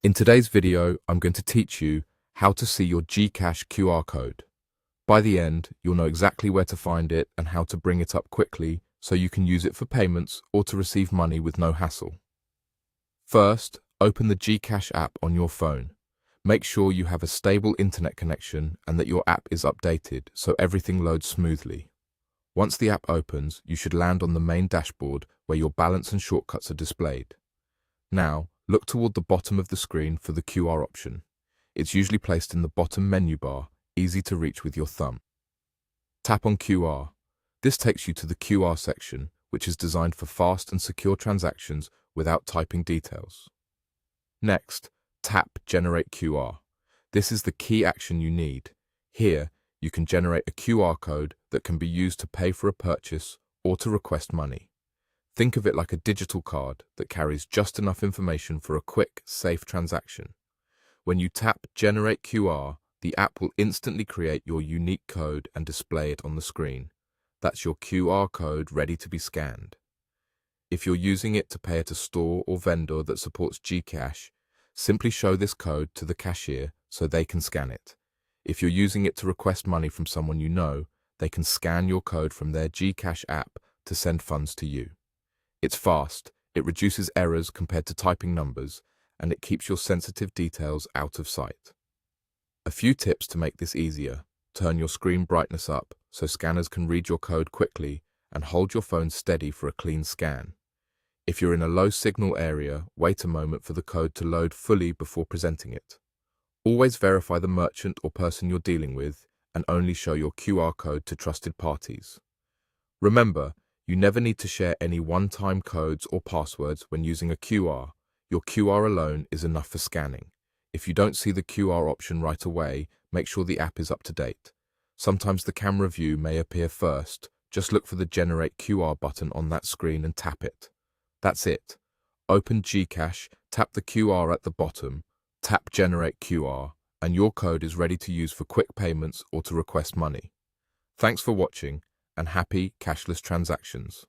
In today's video, I'm going to teach you how to see your GCash QR code. By the end, you'll know exactly where to find it and how to bring it up quickly so you can use it for payments or to receive money with no hassle. First, open the GCash app on your phone. Make sure you have a stable internet connection and that your app is updated so everything loads smoothly. Once the app opens, you should land on the main dashboard where your balance and shortcuts are displayed. Now, look toward the bottom of the screen for the QR option. It's usually placed in the bottom menu bar, easy to reach with your thumb. Tap on QR. This takes you to the QR section, which is designed for fast and secure transactions without typing details. Next, tap Generate QR. This is the key action you need. Here, you can generate a QR code that can be used to pay for a purchase or to request money. Think of it like a digital card that carries just enough information for a quick, safe transaction. When you tap Generate QR, the app will instantly create your unique code and display it on the screen. That's your QR code ready to be scanned. If you're using it to pay at a store or vendor that supports GCash, simply show this code to the cashier so they can scan it. If you're using it to request money from someone you know, they can scan your code from their GCash app to send funds to you. It's fast, it reduces errors compared to typing numbers, and it keeps your sensitive details out of sight. A few tips to make this easier. Turn your screen brightness up so scanners can read your code quickly, and hold your phone steady for a clean scan. If you're in a low signal area, wait a moment for the code to load fully before presenting it. Always verify the merchant or person you're dealing with, and only show your QR code to trusted parties. Remember, you never need to share any one-time codes or passwords when using a QR. Your QR alone is enough for scanning. If you don't see the QR option right away, make sure the app is up to date. Sometimes the camera view may appear first. Just look for the Generate QR button on that screen and tap it. That's it. Open GCash, tap the QR at the bottom, tap Generate QR, and your code is ready to use for quick payments or to request money. Thanks for watching, and happy cashless transactions.